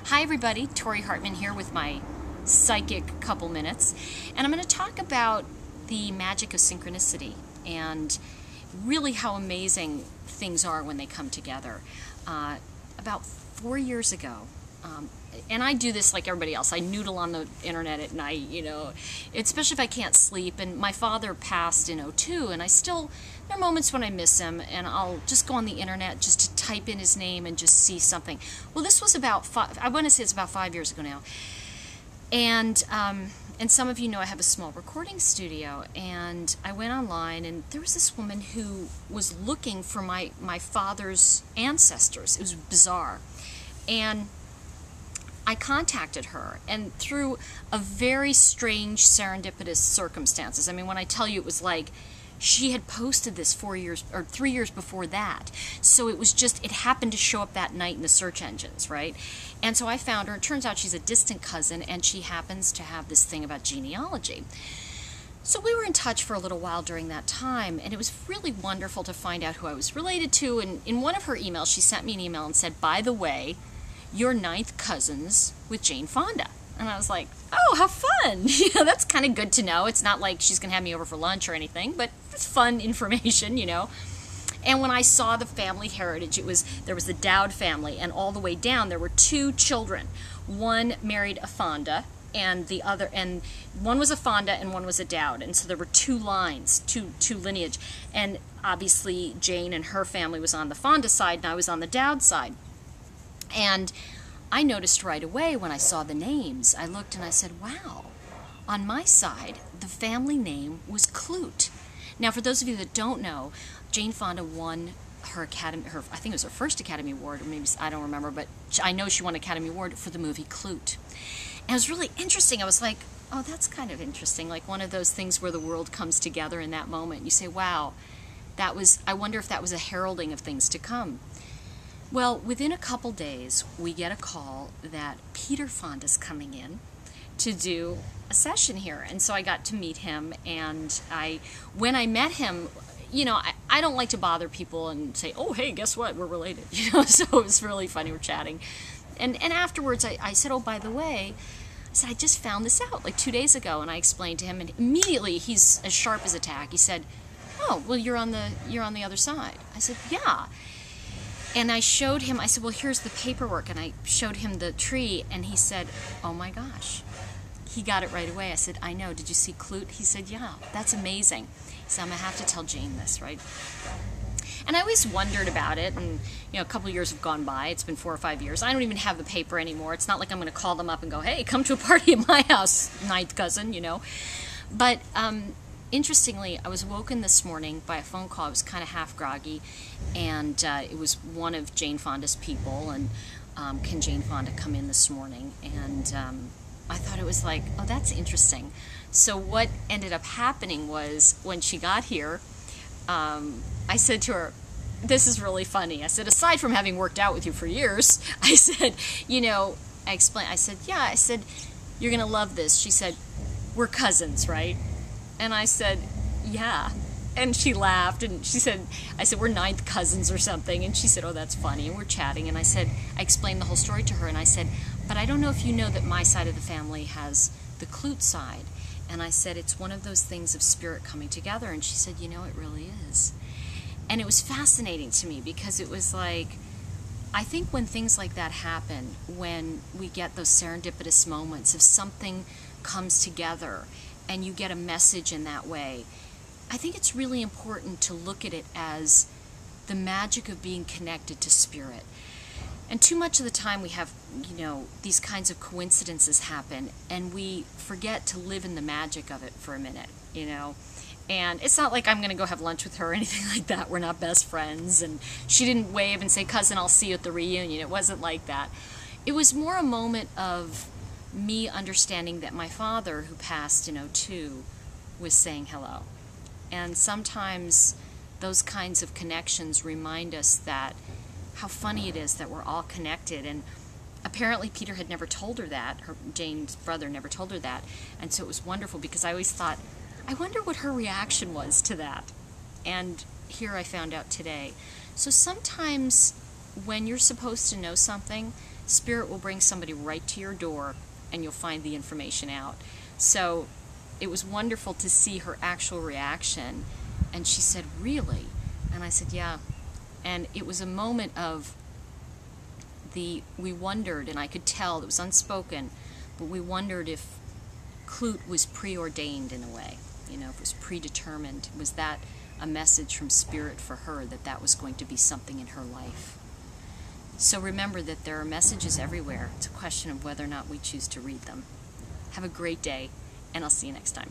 Hi everybody, Tori Hartman here with my psychic couple minutes, and I'm going to talk about the magic of synchronicity and really how amazing things are when they come together. About 4 years ago, and I do this like everybody else. I noodle on the internet at night, especially if I can't sleep. And my father passed in '02, and there are moments when I miss him, and I'll just go on the internet just to type in his name and just see something. Well, this was I want to say it's about 5 years ago now. And some of you know I have a small recording studio, and I went online, and there was this woman who was looking for my father's ancestors. It was bizarre. And I contacted her, and through a very strange serendipitous circumstances. I mean, when I tell you, it was like she had posted this 4 years or 3 years before that. So it happened to show up that night in the search engines, right? And so I found her. It turns out she's a distant cousin, and she happens to have this thing about genealogy. So we were in touch for a little while during that time, and it was really wonderful to find out who I was related to. And in one of her emails, she sent me an email and said, "By the way, you're ninth cousins with Jane Fonda." And I was like, oh, how fun. That's kind of good to know. It's not like she's going to have me over for lunch or anything, but it's fun information, And when I saw the family heritage, there was the Dowd family, and all the way down there were two children. One married a Fonda, and one was a Fonda and one was a Dowd. And so there were two lines, two lineage. And obviously Jane and her family was on the Fonda side, and I was on the Dowd side. And I noticed right away when I saw the names, I looked and I said, wow, on my side, the family name was Clute. Now, for those of you that don't know, Jane Fonda won I think it was her first Academy Award, or maybe, I don't remember, but I know she won an Academy Award for the movie Clute. And it was really interesting. I was like, oh, that's kind of interesting, like one of those things where the world comes together in that moment. You say, wow, I wonder if that was a heralding of things to come. Well, within a couple days, we get a call that Peter Fonda's coming in to do a session here. And so I got to meet him, and when I met him, I don't like to bother people and say, oh, hey, guess what, we're related, so it was really funny, we're chatting. And afterwards, I said, oh, by the way, I just found this out like 2 days ago, and I explained to him, and immediately he's as sharp as a tack. He said, oh, well, you're on the other side. I said, yeah. And I showed him, I said, well, here's the paperwork. And I showed him the tree, and he said, oh my gosh. He got it right away. I said, I know. Did you see Clute? He said, yeah, that's amazing. He said, I'm going to have to tell Jane this, right? And I always wondered about it, and a couple of years have gone by. It's been 4 or 5 years. I don't even have the paper anymore. It's not like I'm going to call them up and go, hey, come to a party at my house, ninth cousin, But interestingly, I was woken this morning by a phone call. I was kind of half groggy, and it was one of Jane Fonda's people, and can Jane Fonda come in this morning? And I thought it was like, oh, that's interesting. So what ended up happening was when she got here, I said to her, this is really funny. I said, aside from having worked out with you for years, I said, I explained, I said, yeah, I said, you're going to love this. She said, we're cousins, right? And I said, yeah. And she laughed, and I said, we're ninth cousins or something. And she said, oh, that's funny. And we're chatting. And I explained the whole story to her. And I said, but I don't know if you know that my side of the family has the Clute side. And I said, it's one of those things of spirit coming together. And she said, it really is. And it was fascinating to me, because it was like, I think when things like that happen, when we get those serendipitous moments of something comes together, and you get a message in that way, I think it's really important to look at it as the magic of being connected to spirit. And too much of the time we have, these kinds of coincidences happen, and we forget to live in the magic of it for a minute, And it's not like I'm going to go have lunch with her or anything like that. We're not best friends, and she didn't wave and say, cousin, I'll see you at the reunion. It wasn't like that. It was more a moment of me understanding that my father, who passed in '02, was saying hello. And sometimes those kinds of connections remind us that how funny it is that we're all connected. And apparently Peter had never told her that. Jane's brother never told her that. And so it was wonderful, because I always thought, I wonder what her reaction was to that. And here I found out today. So sometimes when you're supposed to know something, Spirit will bring somebody right to your door and you'll find the information out. So it was wonderful to see her actual reaction. And she said, "Really?" And I said, "Yeah." And it was a moment of we wondered, and I could tell it was unspoken, but we wondered if Clute was preordained in a way, if it was predetermined. Was that a message from Spirit for her, that was going to be something in her life? So remember that there are messages everywhere. It's a question of whether or not we choose to read them. Have a great day, and I'll see you next time.